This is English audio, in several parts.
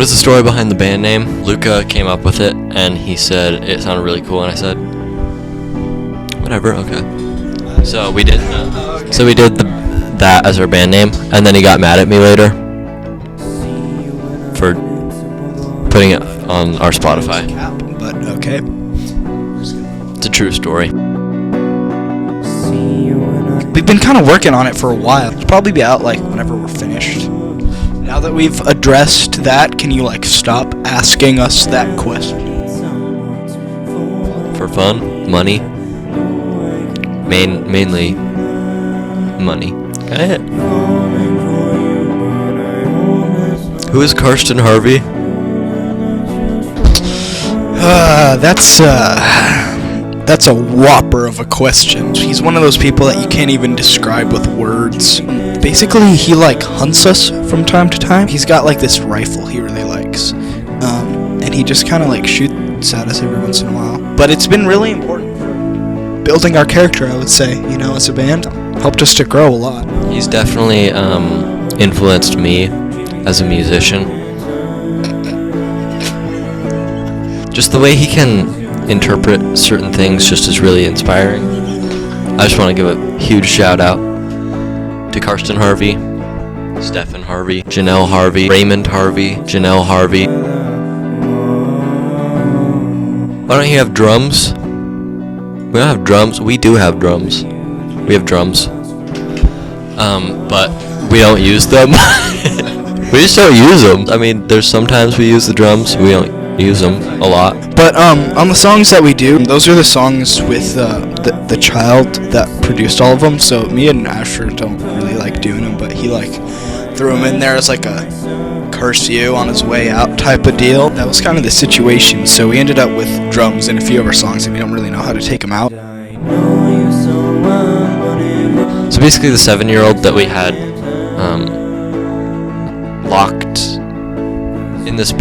What is the story behind the band name? Luca came up with it, and he said it sounded really cool, and I said, whatever, okay. So we did that as our band name, and then he got mad at me later for putting it on our Spotify. But okay. It's a true story. We've been kind of working on it for a while. It'll probably be out like whenever we're finished. Now that we've addressed that, can you like stop asking us that question? For fun, money, mainly money. Go ahead. Who is Karsten Harvey? That's a whopper of a question. He's one of those people that you can't even describe with words. Basically, he like hunts us from time to time. He's got like this rifle he really likes, and he just kind of like shoots at us every once in a while. But it's been really important for building our character, I would say. You know, as a band, helped us to grow a lot. He's definitely influenced me as a musician. Just the way he can interpret certain things just is really inspiring. I just want to give a huge shout out to Karsten Harvey, Stephen Harvey, Janelle Harvey, Raymond Harvey, Janelle Harvey. Why don't you have drums? We don't have drums. We do have drums. We have drums. But we don't use them. We just don't use them. I mean, there's sometimes we use the drums. We don't use them a lot. But on the songs that we do, those are the songs with the child that produced all of them. So me and Asher don't really like doing them, but he like threw them in there as like a curse you on his way out type of deal. That was kind of the situation. So we ended up with drums in a few of our songs, and we don't really know how to take them out. So basically, the 7-year-old that we had locked in this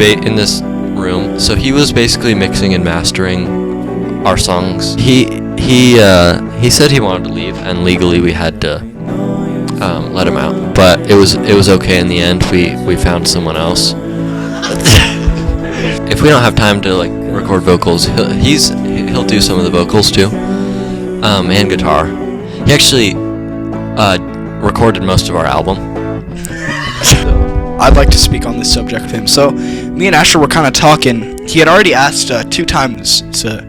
room. So he was basically mixing and mastering our songs. He said he wanted to leave, and legally we had to let him out. But it was okay in the end. We found someone else. If we don't have time to like record vocals, he'll do some of the vocals too, and guitar. He actually recorded most of our album. I'd like to speak on this subject with him. So, me and Asher were kind of talking. He had already asked 2 times to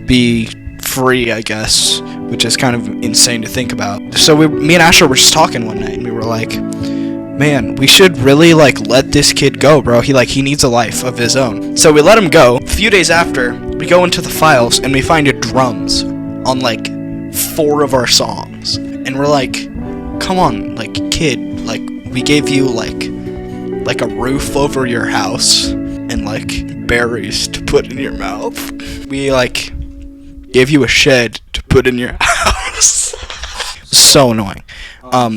be free, I guess, which is kind of insane to think about. So, me and Asher were just talking one night, and we were like, man, we should really, like, let this kid go, bro. He needs a life of his own. So, we let him go. A few days after, we go into the files, and we find drums on, like, 4 of our songs. And we're like, come on, like, kid, like, we gave you, like a roof over your house and like berries to put in your mouth. We like gave you a shed to put in your house. So annoying.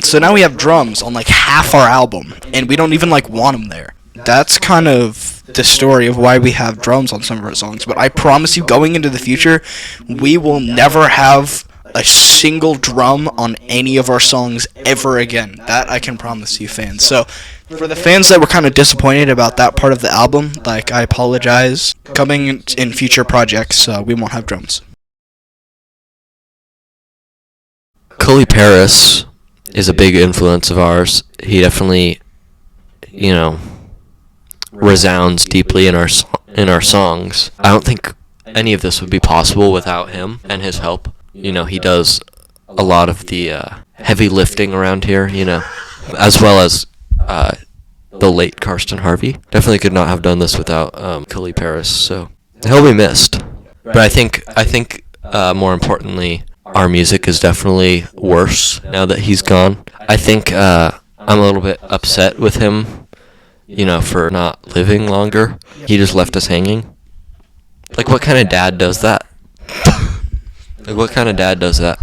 So now we have drums on like half our album, and we don't even like want them there. That's kind of the story of why we have drums on some of our songs. But I promise you, going into the future, we will never have a single drum on any of our songs ever again. That I can promise you, fans. So for the fans that were kind of disappointed about that part of the album, like, I apologize. Coming in future projects, we won't have drums. Cully Paris is a big influence of ours. He definitely, resounds deeply in our songs. I don't think any of this would be possible without him and his help. He does a lot of the heavy lifting around here, as well as the late Karsten Harvey. Definitely could not have done this without Cully Paris, so he'll be missed. But I think more importantly, our music is definitely worse now that he's gone. I think I'm a little bit upset with him, for not living longer. He just left us hanging. Like, what kind of dad does that? Like, what kind of dad does that?